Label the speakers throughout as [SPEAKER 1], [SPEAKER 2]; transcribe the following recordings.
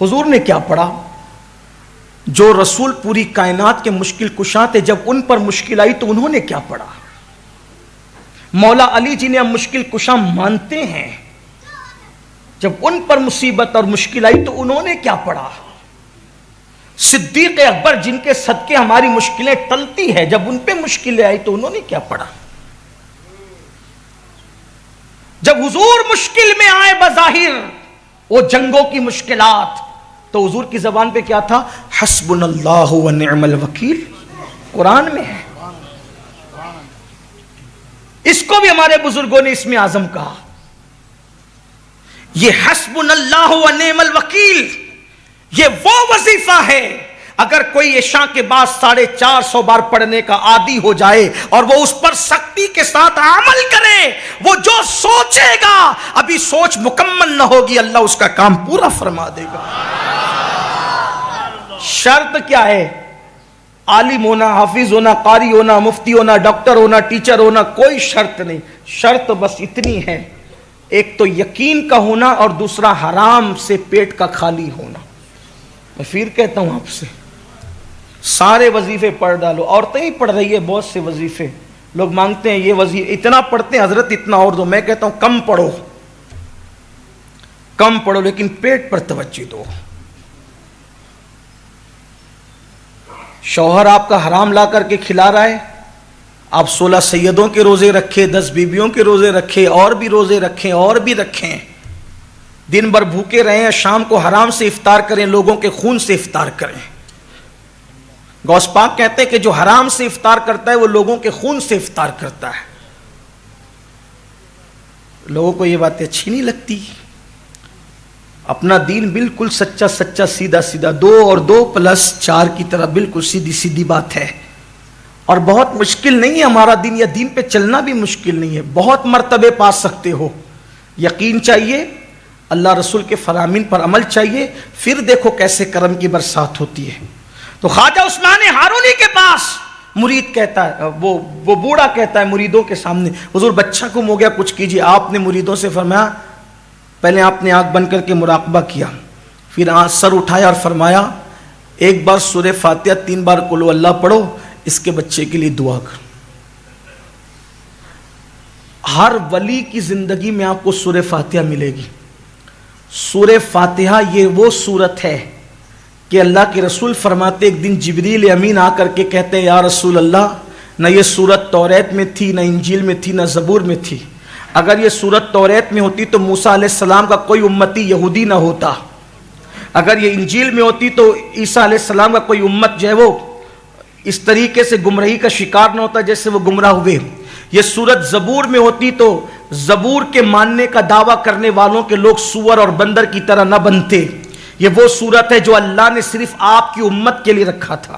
[SPEAKER 1] حضور نے کیا پڑھا؟ جو رسول پوری کائنات کے مشکل کشا تھے، جب ان پر مشکل آئی تو انہوں نے کیا پڑھا؟ مولا علی جنہیں ہم مشکل کشا مانتے ہیں، جب ان پر مصیبت اور مشکل آئی تو انہوں نے کیا پڑھا؟ صدیق اکبر جن کے صدقے ہماری مشکلیں ٹلتی ہے، جب ان پہ مشکلیں آئی تو انہوں نے کیا پڑھا؟ جب حضور مشکل میں آئے بظاہر وہ جنگوں کی مشکلات، تو حضور کی زبان پہ کیا تھا؟ حسبنا اللہ و نعم الوکیل، قرآن میں ہے۔ اس کو بھی ہمارے بزرگوں نے اسم اعظم کہا۔ یہ حسبنا اللہ و نعم الوکیل، یہ وہ وظیفہ ہے اگر کوئی عشاء کے بعد 450 بار پڑھنے کا عادی ہو جائے اور وہ اس پر سختی کے ساتھ عمل کرے، وہ جو سوچے گا ابھی سوچ مکمل نہ ہوگی، اللہ اس کا کام پورا فرما دے گا۔ شرط کیا ہے؟ عالم ہونا، حافظ ہونا، قاری ہونا، مفتی ہونا، ڈاکٹر ہونا، ٹیچر ہونا، کوئی شرط نہیں۔ شرط بس اتنی ہے، ایک تو یقین کا ہونا اور دوسرا حرام سے پیٹ کا خالی ہونا۔ میں پھر کہتا ہوں آپ سے، سارے وظیفے پڑھ ڈالو۔ عورتیں ہی پڑھ رہی ہے بہت سے وظیفے، لوگ مانگتے ہیں یہ وظیفے اتنا پڑھتے ہیں حضرت اتنا اور دو، میں کہتا ہوں کم پڑھو، کم پڑھو لیکن پیٹ پر توجہ دو۔ شوہر آپ کا حرام لا کر کے کھلا رہا ہے، آپ 16 سیدوں کے روزے رکھے، 10 بیویوں کے روزے رکھے، اور بھی روزے رکھیں اور بھی رکھیں، دن بھر بھوکے رہیں، شام کو حرام سے افطار کریں، لوگوں کے خون سے افطار کریں۔ غوث پاک کہتے ہیں کہ جو حرام سے افطار کرتا ہے وہ لوگوں کے خون سے افطار کرتا ہے۔ لوگوں کو یہ باتیں اچھی نہیں لگتی۔ اپنا دین بالکل سچا سچا سیدھا سیدھا، 2 اور 2 + 4 کی طرح بالکل سیدھی سیدھی بات ہے، اور بہت مشکل نہیں ہے ہمارا دین، یا دین پہ چلنا بھی مشکل نہیں ہے، بہت مرتبے پا سکتے ہو۔ یقین چاہیے، اللہ رسول کے فرامین پر عمل چاہیے، پھر دیکھو کیسے کرم کی برسات ہوتی ہے۔ تو خواجہ عثمان ہارونی کے پاس مرید کہتا ہے، وہ بوڑھا کہتا ہے مریدوں کے سامنے، حضور بچہ گم ہو گیا کچھ کیجیے۔ آپ نے مریدوں سے فرمایا، پہلے آپ نے آنکھ بند کر کے مراقبہ کیا، پھر سر اٹھایا اور فرمایا ایک بار سورہ فاتحہ 3 بار قل ہو اللہ پڑھو، اس کے بچے کے لیے دعا کر۔ ہر ولی کی زندگی میں آپ کو سورہ فاتحہ ملے گی۔ سورہ فاتحہ یہ وہ سورت ہے کہ اللہ کے رسول فرماتے، ایک دن جبریل امین آ کر کے کہتے ہیں یا رسول اللہ، نہ یہ سورت توریت میں تھی، نہ انجیل میں تھی، نہ زبور میں تھی۔ اگر یہ سورت توریت میں ہوتی تو موسیٰ علیہ السلام کا کوئی امتی یہودی نہ ہوتا، اگر یہ انجیل میں ہوتی تو عیسیٰ علیہ السلام کا کوئی امت جو ہے وہ اس طریقے سے گمراہی کا شکار نہ ہوتا جیسے وہ گمراہ ہوئے۔ یہ سورت زبور میں ہوتی تو زبور کے ماننے کا دعویٰ کرنے والوں کے لوگ سور اور بندر کی طرح نہ بنتے۔ یہ وہ سورت ہے جو اللہ نے صرف آپ کی امت کے لیے رکھا تھا،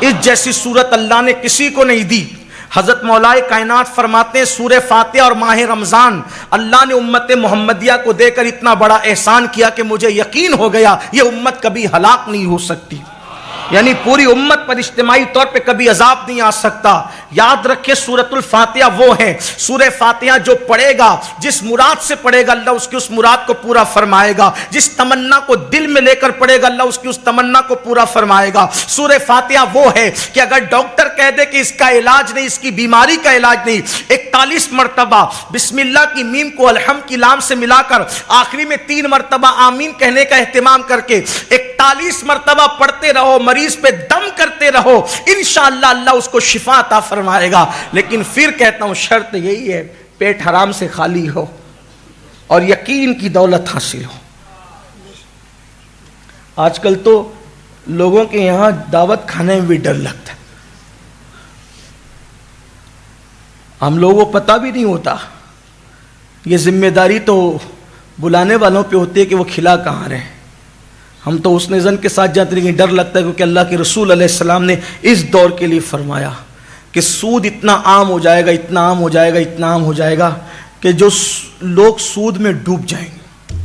[SPEAKER 1] اس جیسی سورت اللہ نے کسی کو نہیں دی۔ حضرت مولائے کائنات فرماتے ہیں سورہ فاتحہ اور ماہ رمضان اللہ نے امت محمدیہ کو دے کر اتنا بڑا احسان کیا کہ مجھے یقین ہو گیا یہ امت کبھی ہلاک نہیں ہو سکتی، یعنی پوری امت پر اجتماعی طور پہ کبھی عذاب نہیں آ سکتا۔ یاد رکھے سورۃ الفاتحہ وہ ہے، سورہ فاتحہ جو پڑھے گا، جس مراد سے پڑھے گا اللہ اس کی اس مراد کو پورا فرمائے گا، جس تمنا کو دل میں لے کر پڑھے گا اللہ اس کی اس تمنا کو پورا فرمائے گا۔ سورہ فاتحہ وہ ہے کہ اگر ڈاکٹر کہہ دے کہ اس کا علاج نہیں، اس کی بیماری کا علاج نہیں، 41 مرتبہ بسم اللہ کی میم کو الحمد کی لام سے ملا کر آخری میں 3 مرتبہ آمین کہنے کا اہتمام کر کے 41 مرتبہ پڑھتے رہو، مریض پہ دم کرتے رہو، انشاءاللہ اللہ اس کو شفا عطا فرمائے گا۔ لیکن پھر کہتا ہوں شرط یہی ہے پیٹ حرام سے خالی ہو اور یقین کی دولت حاصل ہو۔ آج کل تو لوگوں کے یہاں دعوت کھانے میں بھی ڈر لگتا ہے، ہم لوگوں کو پتہ بھی نہیں ہوتا، یہ ذمہ داری تو بلانے والوں پہ ہوتی ہے کہ وہ کھلا کہاں رہے۔ ہم تو اس نظر کے ساتھ جاتے ہیں کہ ڈر لگتا ہے، کیونکہ اللہ کے رسول علیہ السلام نے اس دور کے لیے فرمایا کہ سود اتنا عام ہو جائے گا، اتنا عام ہو جائے گا، اتنا عام ہو جائے گا کہ جو لوگ سود میں ڈوب جائیں گے،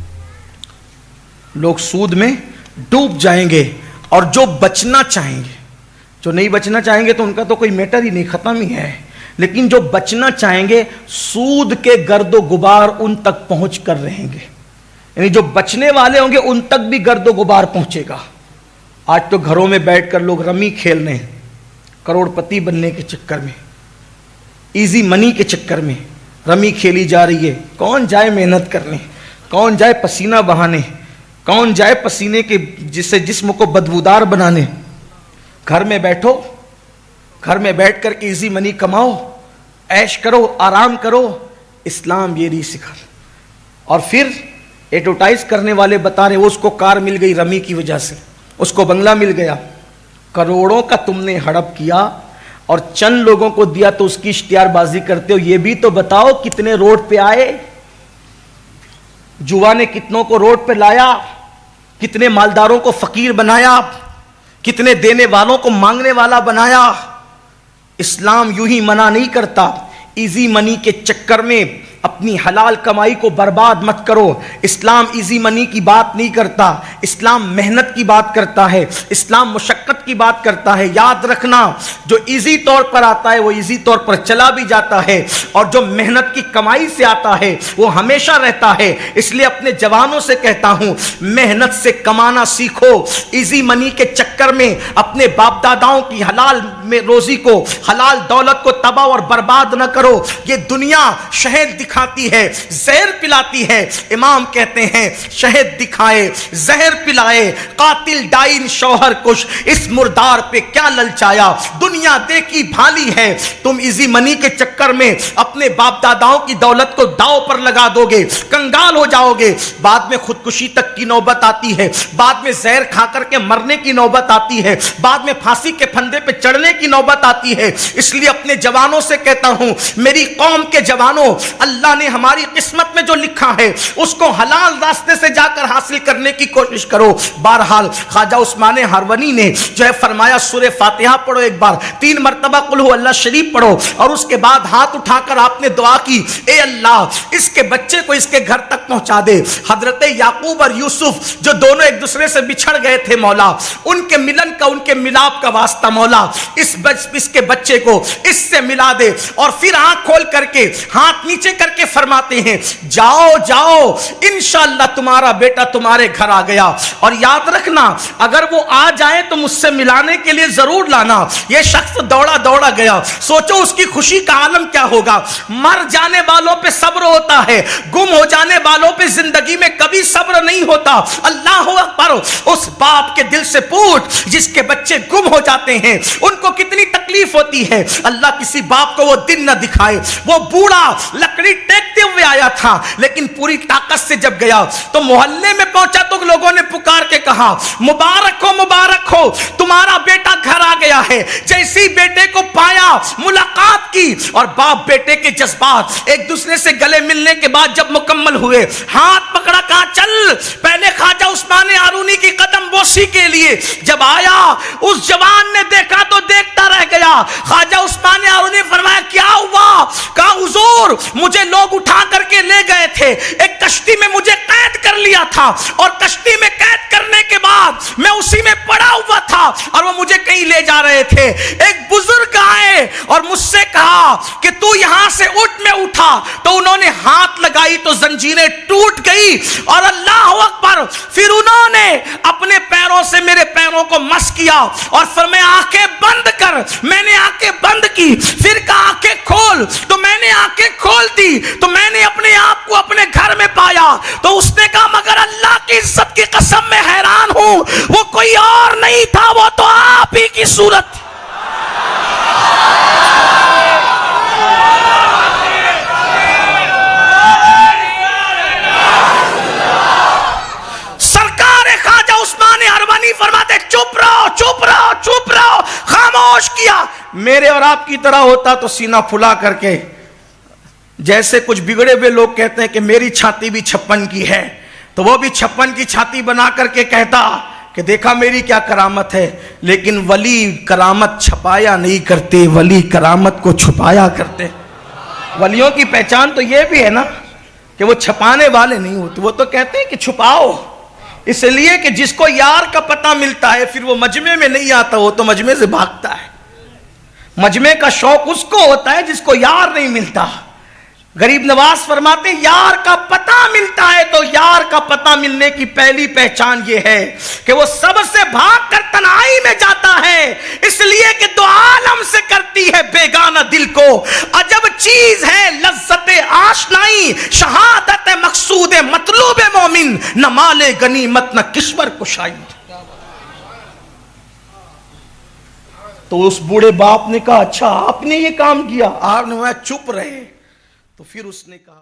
[SPEAKER 1] لوگ سود میں ڈوب جائیں گے، اور جو بچنا چاہیں گے، جو نہیں بچنا چاہیں گے تو ان کا تو کوئی میٹر ہی نہیں، ختم ہی ہے، لیکن جو بچنا چاہیں گے سود کے گرد و غبار ان تک پہنچ کر رہیں گے۔ یعنی جو بچنے والے ہوں گے ان تک بھی گرد و غبار پہنچے گا. آج تو گھروں میں بیٹھ کر لوگ رمی کھیل رہے ہیں کروڑ پتی بننے کے چکر میں, ایزی منی کے چکر میں رمی کھیلی جا رہی ہے. کون جائے محنت کرنے, کون جائے پسینہ بہانے, کون جائے پسینے کے جسے جسم کو بدبودار بنانے. گھر میں بیٹھو, گھر میں بیٹھ کر کے ایزی منی کماؤ, عیش کرو, آرام کرو. اسلام یہ نہیں سکھا. اور پھر ایڈورٹائز کرنے والے بتا رہے وہ اس کو کار مل گئی رمی کی وجہ سے, اس کو بنگلہ مل گیا. کروڑوں کا تم نے ہڑپ کیا اور چند لوگوں کو دیا تو اس کی اشتہار بازی کرتے ہو. یہ بھی تو بتاؤ کتنے روڈ پہ آئے, جوا نے کتنوں کو روڈ پہ لایا, کتنے مالداروں کو فقیر بنایا, کتنے دینے والوں کو مانگنے والا بنایا. اسلام یوں ہی منع نہیں کرتا. ایزی منی کے چکر میں اپنی حلال کمائی کو برباد مت کرو. اسلام ایزی منی کی بات نہیں کرتا, اسلام محنت کی بات کرتا ہے, اسلام مشقت کی بات کرتا ہے. یاد رکھنا جو ایزی طور پر آتا ہے وہ ایزی طور پر چلا بھی جاتا ہے, اور جو محنت کی کمائی سے آتا ہے وہ ہمیشہ رہتا ہے. اس لیے اپنے جوانوں سے کہتا ہوں محنت سے کمانا سیکھو. ایزی منی کے چکر میں اپنے باپ داداؤں کی حلال میں روزی کو, حلال دولت کو تباہ اور برباد نہ کرو. یہ دنیا شہد دکھاتی ہے, زہر پلاتی ہے. امام کہتے ہیں شہد دکھائے, زہر پلائے, قاتل ڈائن شوہر کش, اس مردار پہ کیا للچایا. دنیا دیکھی بھالی ہے. تم ایزی منی کے چکر میں اپنے باپ داداؤں کی دولت کو داؤ پر لگا دو گے, کنگال ہو جاؤ گے. بعد میں خودکشی تک کی نوبت آتی ہے, بعد میں زہر کھا کر کے مرنے کی نوبت آتی ہے, بعد میں پھانسی کے پھندے پہ چڑھنے کی نوبت آتی ہے. اس لیے اپنے جوانوں سے کہتا ہوں میری قوم کے جوانوں, اللہ نے ہماری قسمت میں جو لکھا ہے اس کو حلال راستے سے جا کر حاصل کرنے کی کوشش کرو. بہرحال خواجہ عثمان ہرونی نے جو ہے فرمایا سورہ فاتحہ پڑھو ایک بار, 3 مرتبہ قل ہو اللہ شریف پڑھو, اور اس کے بعد ہاتھ اٹھا کر آپ نے دعا کی اے اللہ اس کے بچے کو اس کے گھر تک پہنچا دے. حضرت یعقوب اور یوسف جو دونوں ایک دوسرے سے بچھڑ گئے تھے مولا, ان کے ملن کا, ان کے ملاپ کا واسطہ مولا اس کے بچے کو اس سے ملا دے. اور پھر آنکھ کھول کر کے ہاتھ نیچے کر کے فرماتے ہیں جاؤ جاؤ انشاءاللہ تمہارا بیٹا تمہارے گھر آ گیا. اور یاد رکھنا اگر وہ آ جائے تو مجھ سے ملانے کے لیے ضرور لانا. یہ شخص دوڑا دوڑا گیا, سوچو اس کی خوشی کا عالم کیا ہوگا. مر جانے والوں پہ صبر ہوتا ہے, گم ہو جانے والوں پہ زندگی میں کبھی صبر نہیں ہوتا. اللہ اکبر. اس باپ کے دل سے پوچھ جس کے بچے گم ہو جاتے ہیں ان کو کتنی تکلیف ہوتی ہے. اللہ کسی باپ کو وہ دن نہ دکھائے. وہ بوڑھا لکڑی ٹیکتے ہوئے آیا تھا لیکن پوری طاقت سے جب گیا تو محلے میں پہنچا تو لوگوں نے پکار کے کہا مبارک ہو تمہارا بیٹا گھر آ گیا ہے. جیسی بیٹے کو پایا, ملاقات کی, اور باپ بیٹے کے جذبات ایک دوسرے سے گلے ملنے کے بعد جب مکمل ہوئے, ہاتھ پکڑا, کہا چل. پہلے خواجہ عثمان ہارونی کی قدم بوسی کے لیے جب آیا اس جوان نے دیکھا تو دیکھتا رہ گیا. خواجہ عثمان ہارونی فرمایا کیا ہوا؟ کہا حضور مجھے لوگ اٹھا کر کے لے گئے تھے, ایک کشتی میں مجھے قید کر لیا تھا, اور کشتی میں قید کرنے کے بعد میں اسی میں پڑا ہوا تھا اور وہ مجھے کہیں لے جا رہے تھے. ایک بزرگ آئے اور مجھ سے کہا کہ تو یہاں سے اٹھ. میں اٹھا تو انہوں نے ہاتھ لگائی تو زنجیریں ٹوٹ گئی, اور اللہ اکبر پھر انہوں نے اپنے پیروں سے میرے پیروں کو مس کیا اور فرمایا آنکھیں بند کر. میں نے آنکھیں بند کی, پھر کہا آنکھیں کھول, تو میں نے آنکھیں کھول دی تو میں نے اپنے آپ کو اپنے گھر میں پایا. تو اس نے کہا مگر اللہ کی عزت کی قسم میں حیران ہوں, وہ کوئی اور نہیں تھا, وہ تو آپ ہی کی صورت. سرکار خواجہ عثمان ہرونی فرماتے چپ رہو چپ رہو چپ رہو, خاموش کیا. میرے اور آپ کی طرح ہوتا تو سینہ پھلا کر کے, جیسے کچھ بگڑے ہوئے لوگ کہتے ہیں کہ میری چھاتی بھی 56 کی ہے, تو وہ بھی 56 کی چھاتی بنا کر کے کہتا کہ دیکھا میری کیا کرامت ہے. لیکن ولی کرامت چھپایا نہیں کرتے, ولی کرامت کو چھپایا کرتے. ولیوں کی پہچان تو یہ بھی ہے نا کہ وہ چھپانے والے نہیں ہوتے, وہ تو کہتے ہیں کہ چھپاؤ, اس لیے کہ جس کو یار کا پتہ ملتا ہے پھر وہ مجمع میں نہیں آتا, وہ تو مجمع سے بھاگتا ہے. مجمع کا شوق اس کو ہوتا ہے جس کو یار نہیں ملتا. غریب نواز فرماتے یار کا پتہ ملتا ہے تو یار کا پتہ ملنے کی پہلی پہچان یہ ہے کہ وہ سب سے بھاگ کر تنہائی میں جاتا ہے، اس لیے کہ دو عالم سے کرتی ہے بیگانہ دل کو، عجب چیز ہے لذت آشنائی، شہادت مقصود مطلوب مومن، نہ مال غنیمت نہ کشور کشائی۔ تو اس بوڑھے باپ نے کہا اچھا آپ نے یہ کام کیا؟ آپ نے چپ رہے، تو پھر اس نے کہا